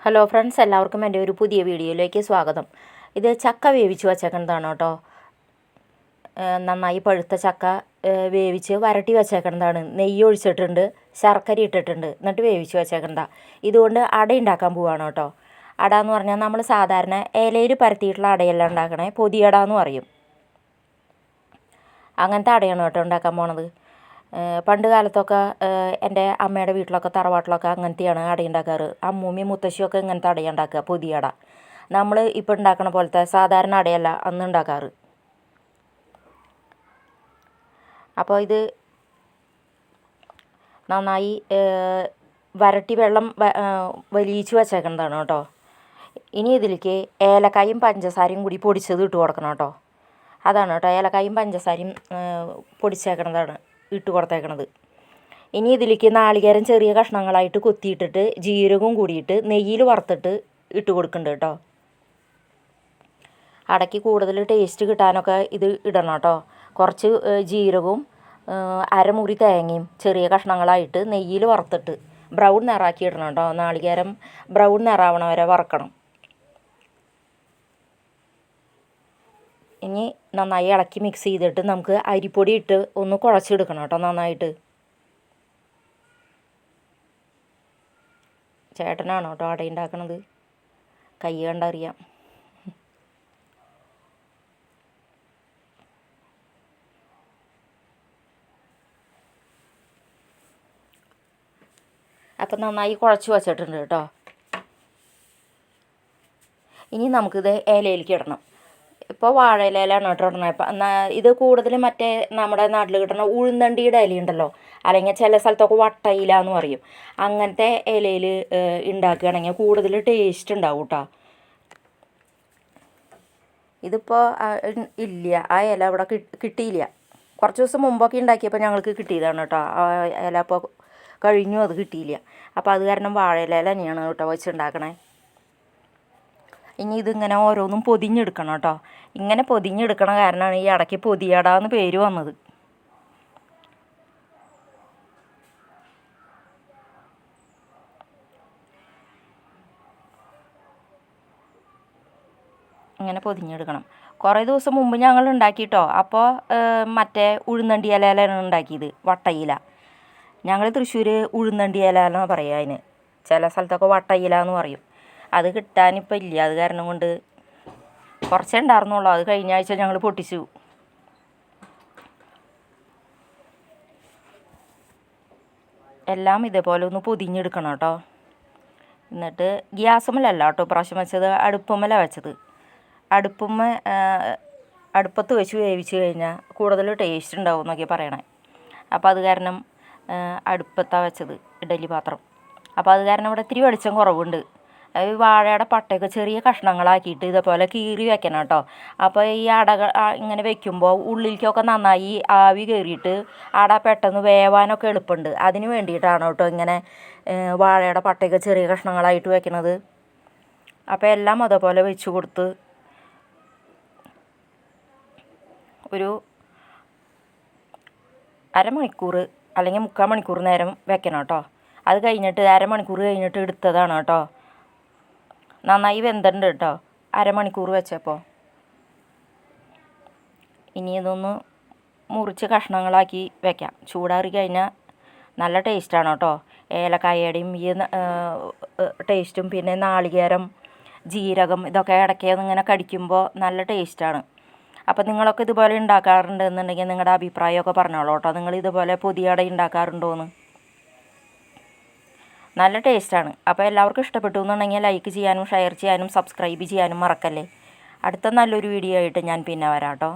Hello friends, എല്ലാവർക്കും എൻ്റെ ഒരു പുതിയ വീഡിയോയിലേക്ക് സ്വാഗതം. ഇത് ചക്ക വേവിച്ച് വച്ചേക്കുന്നതാണ് കേട്ടോ. നന്നായി പഴുത്ത ചക്ക വേവിച്ച് വരട്ടി വച്ചേക്കുന്നതാണ്. നെയ്യ് ഒഴിച്ചിട്ടുണ്ട്, ശർക്കര ഇട്ടിട്ടുണ്ട്, എന്നിട്ട് വേവിച്ച് വച്ചേക്കുന്നതാണ്. ഇതുകൊണ്ട് അട ഉണ്ടാക്കാൻ പോവുകയാണ് കേട്ടോ. അട എന്ന് പറഞ്ഞാൽ നമ്മൾ സാധാരണ ഇലയിൽ പരത്തിയിട്ടുള്ള അടയെല്ലാം ഉണ്ടാക്കണേ പൊതിയട എന്ന് പറയും. അങ്ങനത്തെ അടയാണ് കേട്ടോ ഉണ്ടാക്കാൻ പോണത്. പണ്ട് കാലത്തൊക്കെ എൻ്റെ അമ്മയുടെ വീട്ടിലൊക്കെ തറവാട്ടിലൊക്കെ അങ്ങനത്തെയാണ് അട ഉണ്ടാക്കാറ്. അമ്മൂമ്മയും മുത്തശ്ശിയൊക്കെ ഇങ്ങനത്തെ അടയാണ് ഉണ്ടാക്കുക, പൊതിയട. നമ്മൾ ഇപ്പോൾ ഉണ്ടാക്കണ പോലത്തെ സാധാരണ അടയല്ല അന്ന് ഉണ്ടാക്കാറ്. അപ്പോൾ ഇത് നന്നായി വരട്ടി വെള്ളം വലിയിച്ച് വച്ചേക്കുന്നതാണ് കേട്ടോ. ഇനി ഇതിലേക്ക് ഏലക്കായും പഞ്ചസാരയും കൂടി പൊടിച്ചത് ഇട്ട് കൊടുക്കണം കേട്ടോ. അതാണ് കേട്ടോ, ഏലക്കായും പഞ്ചസാരയും പൊടിച്ചേക്കണതാണ് ഇട്ട് കൊടുത്തേക്കണത്. ഇനി ഇതിലേക്ക് നാളികേരം ചെറിയ കഷ്ണങ്ങളായിട്ട് കൊത്തിയിട്ടിട്ട് ജീരകവും കൂടിയിട്ട് നെയ്യിൽ വറുത്തിട്ട് ഇട്ട് കൊടുക്കുന്നുണ്ട് കേട്ടോ. അടയ്ക്ക് കൂടുതൽ ടേസ്റ്റ് കിട്ടാനൊക്കെ ഇത് ഇടണം കേട്ടോ. കുറച്ച് ജീരകവും അരമുറി തേങ്ങയും ചെറിയ കഷ്ണങ്ങളായിട്ട് നെയ്യിൽ വറുത്തിട്ട് ബ്രൗൺ നിറാക്കി ഇടണം കേട്ടോ. നാളികേരം ബ്രൗൺ നിറാവണ വരെ വറക്കണം. ഇനി നന്നായി ഇളക്കി മിക്സ് ചെയ്തിട്ട് നമുക്ക് അരിപ്പൊടി ഇട്ട് ഒന്ന് കുഴച്ചെടുക്കണം കേട്ടോ നന്നായിട്ട്. ചേട്ടനാണോ കേട്ടോ അട ഉണ്ടാക്കണത്, കൈ കണ്ടറിയാം. അപ്പം നന്നായി കുഴച്ച് വച്ചിട്ടുണ്ട് കേട്ടോ. ഇനി നമുക്കിത് ഇലയിലേക്ക് ഇടണം. ഇപ്പോൾ വാഴയിലയിലാണ് കേട്ടോ ഇടണത്. ഇപ്പം ഇത് കൂടുതൽ മറ്റേ നമ്മുടെ നാട്ടിൽ കിട്ടുന്ന ഉഴുന്നണ്ടിയുടെ ഇലയുണ്ടല്ലോ, അല്ലെങ്കിൽ ചില സ്ഥലത്തൊക്കെ വട്ടയില എന്ന് പറയും. അങ്ങനത്തെ ഇലയിൽ ഉണ്ടാക്കുകയാണെങ്കിൽ കൂടുതൽ ടേസ്റ്റ് ഉണ്ടാവും കേട്ടോ. ഇതിപ്പോൾ ഇല്ല, ആ ഇല ഇവിടെ കിട്ടിയില്ല. കുറച്ച് ദിവസം മുമ്പൊക്കെ ഉണ്ടാക്കിയപ്പോൾ ഞങ്ങൾക്ക് കിട്ടിയതാണ് കേട്ടോ. ആ ഇല ഇപ്പോൾ കഴിഞ്ഞു, അത് കിട്ടിയില്ല. അപ്പോൾ അത് കാരണം വാഴയില തന്നെയാണ് കേട്ടോ വെച്ചുണ്ടാക്കണേ. ഇനി ഇതിങ്ങനെ ഓരോന്നും പൊതിഞ്ഞെടുക്കണം കേട്ടോ. ഇങ്ങനെ പൊതിഞ്ഞെടുക്കണ കാരണമാണ് ഈ അടയ്ക്ക് പൊതിയട എന്ന് പേര് വന്നത്. ഇങ്ങനെ പൊതിഞ്ഞെടുക്കണം. കുറേ ദിവസം മുമ്പ് ഞങ്ങൾ ഉണ്ടാക്കിയിട്ടോ. അപ്പോൾ മറ്റേ ഉഴുന്നണ്ടി ഇലയിലാണ് ഉണ്ടാക്കിയത്, വട്ടയില. ഞങ്ങൾ തൃശ്ശൂർ ഉഴുന്നണ്ടി ഇല എന്ന് പറയുക അതിന്. ചില സ്ഥലത്തൊക്കെ വട്ടയില എന്ന് പറയും. അത് കിട്ടാനിപ്പോൾ ഇല്ല. അത് കാരണം കൊണ്ട് കുറച്ചേ ഉണ്ടായിരുന്നുള്ളൂ. അത് കഴിഞ്ഞ ആഴ്ച ഞങ്ങൾ പൊട്ടിച്ചു. എല്ലാം ഇതേപോലെ ഒന്ന് പൊതിഞ്ഞെടുക്കണം കേട്ടോ. എന്നിട്ട് ഗ്യാസുമ്മലല്ല കേട്ടോ പ്രാവശ്യം വെച്ചത്, അടുപ്പുമ്മല വെച്ചത്. അടുപ്പത്ത് വെച്ച് വേവിച്ച് കഴിഞ്ഞാൽ കൂടുതൽ ടേസ്റ്റ് ഉണ്ടാവും എന്നൊക്കെയാണ് പറയണേ. അപ്പോൾ അത് കാരണം അടുപ്പത്താണ് വെച്ചത്, ഇഡലി പാത്രം. അപ്പോൾ അത് കാരണം ഇവിടെ ഇത്തിരി വെളിച്ചം കുറവുണ്ട്. വാഴയുടെ പട്ടയൊക്കെ ചെറിയ കഷ്ണങ്ങളാക്കിയിട്ട് ഇതേപോലെ കീറി വെക്കണം കേട്ടോ. അപ്പോൾ ഈ അടകൾ ഇങ്ങനെ വെക്കുമ്പോൾ ഉള്ളിലേക്കൊക്കെ നന്നായി ആവി കയറിയിട്ട് അട പെട്ടെന്ന് വേവാനൊക്കെ എളുപ്പമുണ്ട്. അതിന് വേണ്ടിയിട്ടാണ് കേട്ടോ ഇങ്ങനെ വാഴയുടെ പട്ടയൊക്കെ ചെറിയ കഷ്ണങ്ങളായിട്ട് വെക്കണത്. അപ്പോൾ എല്ലാം അതേപോലെ വെച്ച് കൊടുത്ത് ഒരു അരമണിക്കൂർ അല്ലെങ്കിൽ 3/4 മണിക്കൂർ നേരം വെക്കണം കേട്ടോ. അത് കഴിഞ്ഞിട്ട് അരമണിക്കൂർ കഴിഞ്ഞിട്ട് എടുത്തതാണ് കേട്ടോ. നന്നായി വെന്തിട്ടുണ്ട് കേട്ടോ അരമണിക്കൂർ വെച്ചപ്പോൾ. ഇനി ഇതൊന്ന് മുറിച്ച് കഷ്ണങ്ങളാക്കി വെക്കാം. ചൂടാറി കഴിഞ്ഞാൽ നല്ല ടേസ്റ്റാണ് കേട്ടോ. ഏലക്കായയുടെയും ഈ ടേസ്റ്റും പിന്നെ നാളികേരം ജീരകം ഇതൊക്കെ ഇടയ്ക്ക് ഇങ്ങനെ കടിക്കുമ്പോൾ നല്ല ടേസ്റ്റാണ്. അപ്പോൾ നിങ്ങളൊക്കെ ഇതുപോലെ ഉണ്ടാക്കാറുണ്ടെന്നുണ്ടെങ്കിൽ നിങ്ങളുടെ അഭിപ്രായമൊക്കെ പറഞ്ഞോളൂ കേട്ടോ. നിങ്ങൾ ഇതുപോലെ പൊതിയട ഉണ്ടാക്കാറുണ്ടോയെന്ന്. നല്ല ടേസ്റ്റാണ്. അപ്പോൾ എല്ലാവർക്കും ഇഷ്ടപ്പെട്ടു എന്നുണ്ടെങ്കിൽ ലൈക്ക് ചെയ്യാനും ഷെയർ ചെയ്യാനും സബ്സ്ക്രൈബ് ചെയ്യാനും മറക്കല്ലേ. അടുത്ത നല്ലൊരു വീഡിയോ ആയിട്ട് ഞാൻ പിന്നെ വരാം കേട്ടോ.